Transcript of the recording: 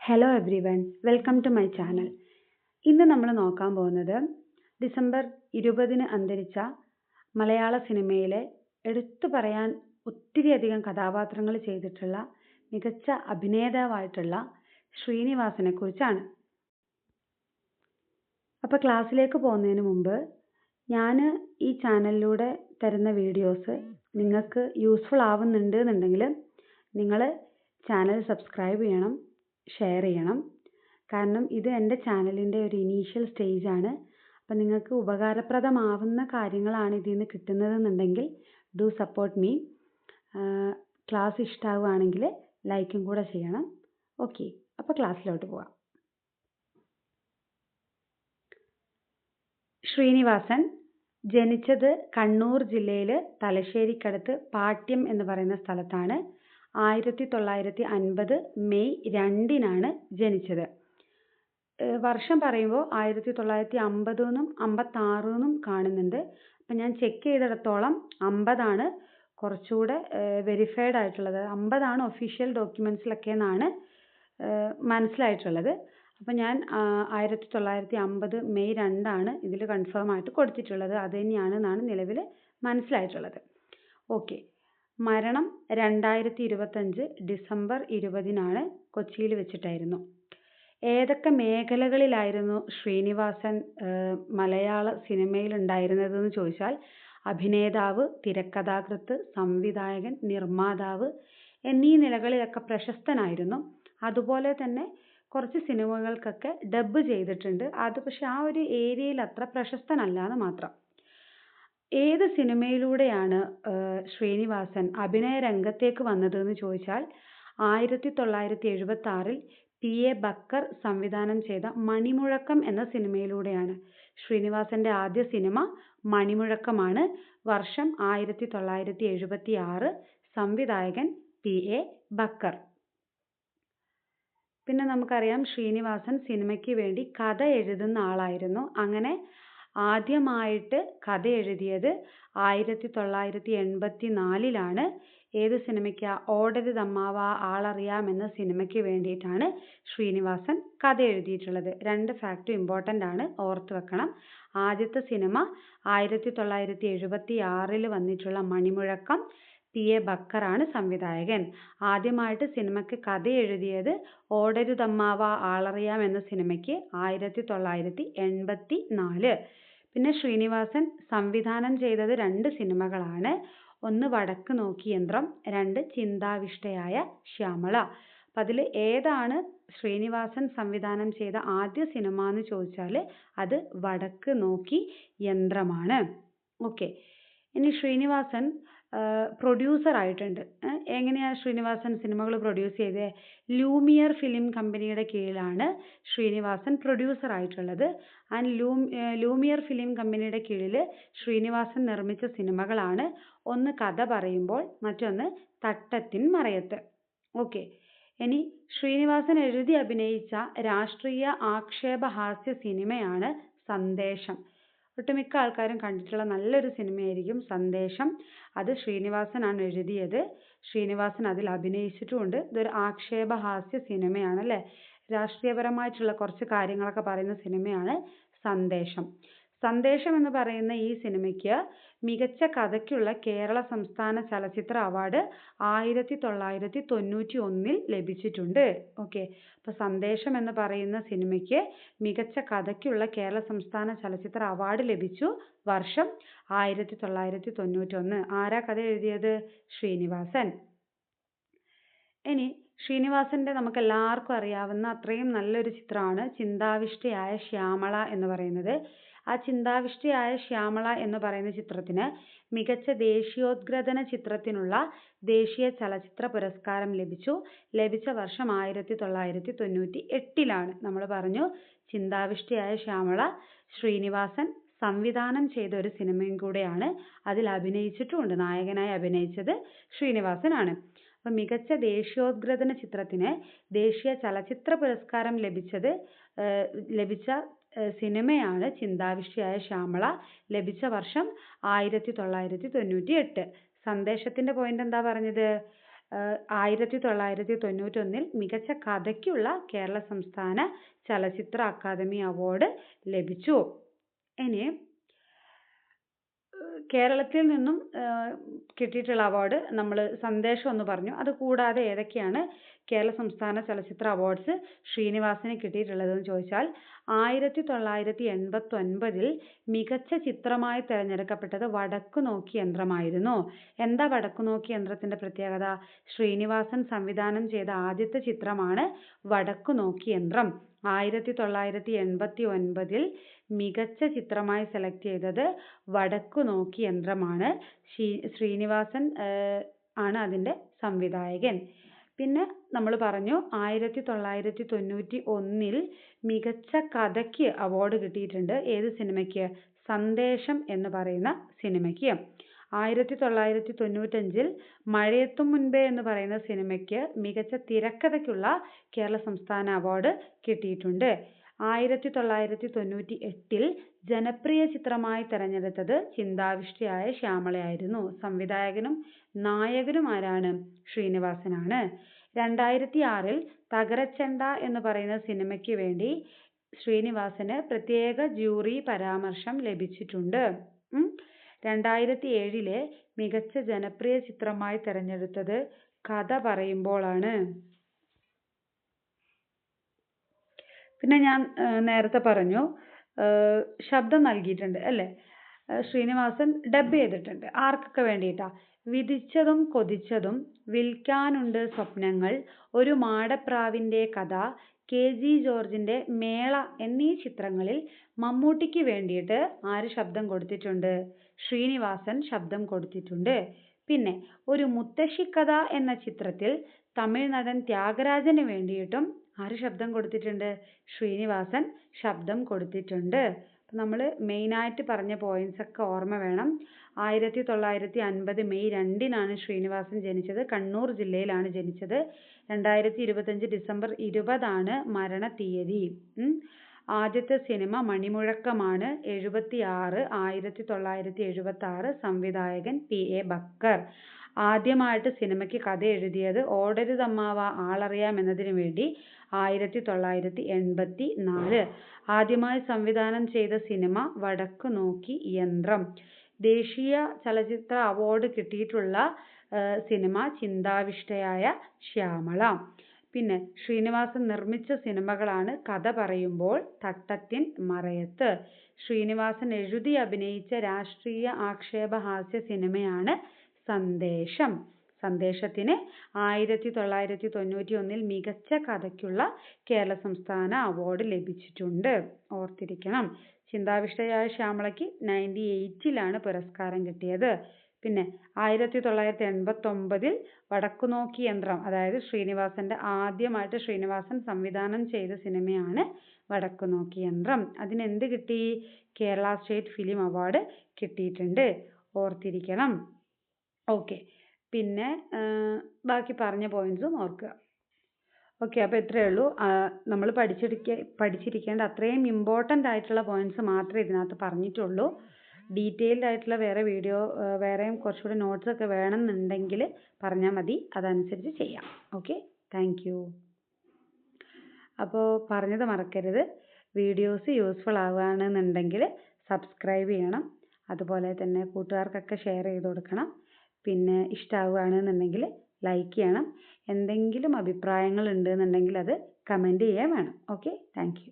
Hello everyone, welcome to my channel. ഇന്ന് നമ്മൾ നോക്കാൻ പോകുന്നത് ഡിസംബർ 20 അന്തരിച്ച മലയാള സിനിമയിലെ എടുത്തു പറയാൻ ഒത്തിരിയധികം കഥാപാത്രങ്ങൾ ചെയ്തിട്ടുള്ള മികച്ച അഭിനേതാവായിട്ടുള്ള ശ്രീനിവാസനെ കുറിച്ചാണ്. അപ്പോൾ ക്ലാസ്സിലേക്ക് പോകുന്നതിന് മുമ്പ് ഞാൻ ഈ ചാനലിലൂടെ തരുന്ന വീഡിയോസ് നിങ്ങൾക്ക് യൂസ്ഫുൾ ആവുന്നുണ്ട് എന്നുണ്ടെങ്കിൽ നിങ്ങൾ ചാനൽ സബ്സ്ക്രൈബ് ചെയ്യണം, ഷെയർ ചെയ്യണം. കാരണം ഇത് എൻ്റെ ചാനലിൻ്റെ ഒരു ഇനീഷ്യൽ സ്റ്റേജാണ്. അപ്പം നിങ്ങൾക്ക് ഉപകാരപ്രദമാവുന്ന കാര്യങ്ങളാണ് ഇതിൽ നിന്ന് കിട്ടുന്നതെന്നുണ്ടെങ്കിൽ ഡു സപ്പോർട്ട് മീ. ക്ലാസ് ഇഷ്ടമാവുകയാണെങ്കിൽ ലൈക്കും കൂടെ ചെയ്യണം. ഓക്കെ, അപ്പോൾ ക്ലാസ്സിലോട്ട് പോവാം. ശ്രീനിവാസൻ ജനിച്ചത് കണ്ണൂർ ജില്ലയിൽ തലശ്ശേരിക്കടുത്ത് പാട്യം എന്ന് പറയുന്ന സ്ഥലത്താണ്. 1950 മെയ് 2 ജനിച്ചത്. വർഷം പറയുമ്പോൾ 1950 എന്നും 56 എന്നും കാണുന്നുണ്ട്. അപ്പം ഞാൻ ചെക്ക് ചെയ്തിടത്തോളം 50 കുറച്ചുകൂടെ വെരിഫൈഡ് ആയിട്ടുള്ളത്. 50 ഒഫീഷ്യൽ ഡോക്യുമെൻറ്റ്സിലൊക്കെ എന്നാണ് മനസ്സിലായിട്ടുള്ളത്. അപ്പം ഞാൻ 1950 മെയ് 2 ഇതിൽ കൺഫേം ആയിട്ട് കൊടുത്തിട്ടുള്ളത്. അത് തന്നെയാണെന്നാണ് നിലവിൽ മനസ്സിലായിട്ടുള്ളത്. ഓക്കെ, മരണം 2025 ഡിസംബർ 20 കൊച്ചിയിൽ വെച്ചിട്ടായിരുന്നു. ഏതൊക്കെ മേഖലകളിലായിരുന്നു ശ്രീനിവാസൻ മലയാള സിനിമയിൽ ഉണ്ടായിരുന്നതെന്ന് ചോദിച്ചാൽ അഭിനേതാവ്, തിരക്കഥാകൃത്ത്, സംവിധായകൻ, നിർമ്മാതാവ് എന്നീ നിലകളിലൊക്കെ പ്രശസ്തനായിരുന്നു. അതുപോലെ തന്നെ കുറച്ച് സിനിമകൾക്കൊക്കെ ഡബ് ചെയ്തിട്ടുണ്ട്. അത് പക്ഷെ ആ ഒരു ഏരിയയിൽ അത്ര പ്രശസ്തനല്ല എന്ന് മാത്രം. ഏത് സിനിമയിലൂടെയാണ് ശ്രീനിവാസൻ അഭിനയ രംഗത്തേക്ക് വന്നതെന്ന് ചോദിച്ചാൽ 1976 P.A. ബക്കർ സംവിധാനം ചെയ്ത മണിമുഴക്കം എന്ന സിനിമയിലൂടെയാണ്. ശ്രീനിവാസന്റെ ആദ്യ സിനിമ മണിമുഴക്കമാണ്. വർഷം 1976. സംവിധായകൻ P.A. ബക്കർ. പിന്നെ നമുക്കറിയാം ശ്രീനിവാസൻ സിനിമയ്ക്ക് വേണ്ടി കഥ എഴുതുന്ന ആളായിരുന്നു. അങ്ങനെ ആദ്യമായിട്ട് കഥ എഴുതിയത് 1984 ഏത് സിനിമയ്ക്ക്? ഓടരുതമ്മാവ ആളറിയാം എന്ന സിനിമയ്ക്ക് വേണ്ടിയിട്ടാണ് ശ്രീനിവാസൻ കഥ എഴുതിയിട്ടുള്ളത്. 2 ഫാക്റ്റും ഇമ്പോർട്ടൻ്റ് ആണ്, ഓർത്ത് വെക്കണം. ആദ്യത്തെ സിനിമ 1976 വന്നിട്ടുള്ള മണിമുഴക്കം, P.A. ബക്കറാണ് സംവിധായകൻ. ആദ്യമായിട്ട് സിനിമയ്ക്ക് കഥ എഴുതിയത് ഓടരുതമ്മാവ ആളറിയാം എന്ന സിനിമയ്ക്ക് 1984. പിന്നെ ശ്രീനിവാസൻ സംവിധാനം ചെയ്തത് 2 സിനിമകളാണ്. ഒന്ന് വടക്ക് നോക്കി യന്ത്രം, 2 ചിന്താവിഷ്ടയായ ശ്യാമള. അപ്പം അതിൽ ഏതാണ് ശ്രീനിവാസൻ സംവിധാനം ചെയ്ത ആദ്യ സിനിമ എന്ന് ചോദിച്ചാൽ അത് വടക്ക് നോക്കി യന്ത്രമാണ്. ഓക്കെ, ഇനി ശ്രീനിവാസൻ പ്രൊഡ്യൂസർ ആയിട്ടുണ്ട്. എങ്ങനെയാണ് ശ്രീനിവാസൻ സിനിമകൾ പ്രൊഡ്യൂസ് ചെയ്തത്? ലൂമിയർ ഫിലിം കമ്പനിയുടെ കീഴിലാണ് ശ്രീനിവാസൻ പ്രൊഡ്യൂസർ ആയിട്ടുള്ളത്. ആൻഡ് ലൂമിയർ ഫിലിം കമ്പനിയുടെ കീഴിൽ ശ്രീനിവാസൻ നിർമ്മിച്ച സിനിമകളാണ് ഒന്ന് കഥ പറയുമ്പോൾ, മറ്റൊന്ന് തട്ടത്തിൻ മറയത്ത്. ഓക്കെ, ഇനി ശ്രീനിവാസൻ എഴുതി അഭിനയിച്ച രാഷ്ട്രീയ ആക്ഷേപഹാസ്യ സിനിമയാണ് സന്ദേശം. ഒട്ടുമിക്ക ആൾക്കാരും കണ്ടിട്ടുള്ള നല്ലൊരു സിനിമയായിരിക്കും സന്ദേശം. അത് ശ്രീനിവാസനാണ് എഴുതിയത്. ശ്രീനിവാസൻ അതിൽ അഭിനയിച്ചിട്ടുമുണ്ട്. ഇതൊരു ആക്ഷേപഹാസ്യ സിനിമയാണ് അല്ലേ. രാഷ്ട്രീയപരമായിട്ടുള്ള കുറച്ച് കാര്യങ്ങളൊക്കെ പറയുന്ന സിനിമയാണ് സന്ദേശം. സന്ദേശം എന്ന് പറയുന്ന ഈ സിനിമയ്ക്ക് മികച്ച കഥയ്ക്കുള്ള കേരള സംസ്ഥാന ചലച്ചിത്ര അവാർഡ് 1991 ലഭിച്ചിട്ടുണ്ട്. ഓക്കെ, അപ്പോൾ സന്ദേശം എന്ന് പറയുന്ന സിനിമയ്ക്ക് മികച്ച കഥയ്ക്കുള്ള കേരള സംസ്ഥാന ചലച്ചിത്ര അവാർഡ് ലഭിച്ചു. വർഷം 1991. ആരാ കഥ എഴുതിയത്? ശ്രീനിവാസൻ. ഇനി ശ്രീനിവാസന്റെ നമുക്ക് എല്ലാവർക്കും അറിയാവുന്ന അത്രയും നല്ലൊരു ചിത്രമാണ് ചിന്താവിഷ്ടയായ ശ്യാമള എന്ന് പറയുന്നത്. ആ ചിന്താവിഷ്ടയായ ശ്യാമള എന്ന് പറയുന്ന ചിത്രത്തിന് മികച്ച ദേശീയോദ്ഗ്രഥന ചിത്രത്തിനുള്ള ദേശീയ ചലച്ചിത്ര പുരസ്കാരം ലഭിച്ചു. ലഭിച്ച വർഷം 1998. നമ്മൾ പറഞ്ഞു ചിന്താവിഷ്ടയായ ശ്യാമള ശ്രീനിവാസൻ സംവിധാനം ചെയ്ത ഒരു സിനിമയും കൂടെയാണ്. അതിൽ അഭിനയിച്ചിട്ടുമുണ്ട്. നായകനായി അഭിനയിച്ചത് ശ്രീനിവാസനാണ്. അപ്പം മികച്ച ദേശീയോദ്ഗ്രഥന ചിത്രത്തിന് ദേശീയ ചലച്ചിത്ര പുരസ്കാരം ലഭിച്ച സിനിമയാണ് ചിന്താവിഷ്ടയായ ശ്യാമള. ലഭിച്ച വർഷം 1998. സന്ദേശത്തിന്റെ പോയിന്റ് എന്താ പറഞ്ഞത്? 1991 മികച്ച കഥയ്ക്കുള്ള കേരള സംസ്ഥാന ചലച്ചിത്ര അക്കാദമി അവാർഡ് ലഭിച്ചു. ഇനി കേരളത്തിൽ നിന്നും കിട്ടിയിട്ടുള്ള അവാർഡ് നമ്മൾ സന്ദേശം എന്ന് പറഞ്ഞു. അത് കൂടാതെ ഏതൊക്കെയാണ് കേരള സംസ്ഥാന ചലച്ചിത്ര അവാർഡ്സ് ശ്രീനിവാസന് കിട്ടിയിട്ടുള്ളതെന്ന് ചോദിച്ചാൽ 1989 മികച്ച ചിത്രമായി തിരഞ്ഞെടുക്കപ്പെട്ടത് വടക്കു നോക്കി യന്ത്രമായിരുന്നു. എന്താ വടക്കു നോക്കി യന്ത്രത്തിന്റെ പ്രത്യേകത? ശ്രീനിവാസൻ സംവിധാനം ചെയ്ത ആദ്യത്തെ ചിത്രമാണ് വടക്കു നോക്കി യന്ത്രം. 1989 മികച്ച ചിത്രമായി സെലക്ട് ചെയ്തത് വടക്കു നോക്കി യന്ത്രമാണ്. ശ്രീനിവാസൻ ആണ് അതിന്റെ സംവിധായകൻ. പിന്നെ നമ്മൾ പറഞ്ഞു 1991 മികച്ച കഥയ്ക്ക് അവാർഡ് കിട്ടിയിട്ടുണ്ട്. ഏത് സിനിമയ്ക്ക്? സന്ദേശം എന്ന് പറയുന്ന സിനിമയ്ക്ക്. 1995 മഴയെത്തും മുൻപേ എന്ന് പറയുന്ന സിനിമയ്ക്ക് മികച്ച തിരക്കഥയ്ക്കുള്ള കേരള സംസ്ഥാന അവാർഡ് കിട്ടിയിട്ടുണ്ട്. 1998 ജനപ്രിയ ചിത്രമായി തിരഞ്ഞെടുത്തത് ചിന്താവിഷ്ടയായ ശ്യാമളയായിരുന്നു. സംവിധായകനും നായകനും ആരാണ്? ശ്രീനിവാസനാണ്. 2006 തകരച്ചെണ്ട എന്ന് പറയുന്ന സിനിമയ്ക്ക് വേണ്ടി ശ്രീനിവാസന് പ്രത്യേക ജൂറി പരാമർശം ലഭിച്ചിട്ടുണ്ട്. 2007 മികച്ച ജനപ്രിയ ചിത്രമായി തിരഞ്ഞെടുത്തത് കഥ പറയുമ്പോഴാണ്. പിന്നെ ഞാൻ നേരത്തെ പറഞ്ഞു ശബ്ദം നൽകിയിട്ടുണ്ട് അല്ലേ? ശ്രീനിവാസൻ ഡബ് ചെയ്തിട്ടുണ്ട്. ആർക്കൊക്കെ വേണ്ടിയിട്ടാ? വിധിച്ചതും കൊതിച്ചതും, വിൽക്കാനുണ്ട് സ്വപ്നങ്ങൾ, ഒരു മാടപ്രാവിന്റെ കഥ, KG ജോർജിന്റെ മേള എന്നീ ചിത്രങ്ങളിൽ മമ്മൂട്ടിക്ക് വേണ്ടിയിട്ട് ആര് ശബ്ദം കൊടുത്തിട്ടുണ്ട്? ശ്രീനിവാസൻ ശബ്ദം കൊടുത്തിട്ടുണ്ട്. പിന്നെ ഒരു മുത്തശ്ശിക്കഥ എന്ന ചിത്രത്തിൽ തമിഴ് നടൻ ത്യാഗരാജന് വേണ്ടിയിട്ടും ആര് ശബ്ദം കൊടുത്തിട്ടുണ്ട്? ശ്രീനിവാസൻ ശബ്ദം കൊടുത്തിട്ടുണ്ട്. നമ്മൾ മെയിനായിട്ട് പറഞ്ഞ പോയിന്റ്സ് ഒക്കെ ഓർമ്മ വേണം. 1950 മെയ് 2 ശ്രീനിവാസൻ ജനിച്ചത്. കണ്ണൂർ ജില്ലയിലാണ് ജനിച്ചത്. 2025 ഡിസംബർ 20 മരണ തീയതി. ആദ്യത്തെ സിനിമ മണിമുഴക്കമാണ്. 1976 സംവിധായകൻ PA ബക്കർ. ആദ്യമായിട്ട് സിനിമയ്ക്ക് കഥ എഴുതിയത് ഓടരുതമ്മാവ ആളറിയാം എന്നതിനു വേണ്ടി 1984. ആദ്യമായി സംവിധാനം ചെയ്ത സിനിമ വടക്കു നോക്കി യന്ത്രം. ദേശീയ ചലച്ചിത്ര അവാർഡ് കിട്ടിയിട്ടുള്ള സിനിമ ചിന്താവിഷ്ടയായ ശ്യാമള. പിന്നെ ശ്രീനിവാസൻ നിർമ്മിച്ച സിനിമകളാണ് കഥ പറയുമ്പോൾ, തട്ടത്തിൻ മറയത്ത്. ശ്രീനിവാസൻ എഴുതി അഭിനയിച്ച രാഷ്ട്രീയ ആക്ഷേപഹാസ്യ സിനിമയാണ് സന്ദേശം. സന്ദേശത്തിന് 1991 മികച്ച കഥയ്ക്കുള്ള കേരള സംസ്ഥാന അവാർഡ് ലഭിച്ചിട്ടുണ്ട്. ഓർത്തിരിക്കണം. ചിന്താവിഷ്ടയായ ശ്യാമളയ്ക്ക് 98 പുരസ്കാരം കിട്ടിയത്. പിന്നെ 1989 വടക്കു നോക്കി യന്ത്രം, അതായത് ശ്രീനിവാസന്റെ ആദ്യമായിട്ട് ശ്രീനിവാസൻ സംവിധാനം ചെയ്ത സിനിമയാണ് വടക്കു നോക്കി യന്ത്രം. അതിനെന്ത് കിട്ടി? കേരള സ്റ്റേറ്റ് ഫിലിം അവാർഡ് കിട്ടിയിട്ടുണ്ട്. ഓർത്തിരിക്കണം. ഓക്കെ. പിന്നെ ബാക്കി പറഞ്ഞ പോയിന്റ്സും ഓർക്കുക. ഓക്കെ, അപ്പോൾ ഇത്രയേ ഉള്ളൂ. നമ്മൾ പഠിച്ചിരിക്കേണ്ട അത്രയും ഇമ്പോർട്ടൻ്റ് ആയിട്ടുള്ള പോയിന്റ്സ് മാത്രമേ ഇതിനകത്ത് പറഞ്ഞിട്ടുള്ളൂ. ഡീറ്റെയിൽഡ് ആയിട്ടുള്ള വേറെയും കുറച്ചുകൂടി നോട്ട്സ് ഒക്കെ വേണമെന്നുണ്ടെങ്കിൽ പറഞ്ഞാൽ മതി, അതനുസരിച്ച് ചെയ്യാം. Okay, thank you. അപ്പോൾ പറഞ്ഞത് മറക്കരുത്. വീഡിയോസ് യൂസ്ഫുൾ ആവുകയാണെന്നുണ്ടെങ്കിൽ സബ്സ്ക്രൈബ് ചെയ്യണം. അതുപോലെ തന്നെ കൂട്ടുകാർക്കൊക്കെ ഷെയർ ചെയ്ത് കൊടുക്കണം. പിന്നെ ഇഷ്ടമാവുകയാണെന്നുണ്ടെങ്കിൽ ലൈക്ക് ചെയ്യണം. എന്തെങ്കിലും അഭിപ്രായങ്ങൾ ഉണ്ടെന്നുണ്ടെങ്കിൽ അത് കമൻറ്റ് ചെയ്യാൻ വേണം. Okay, thank you.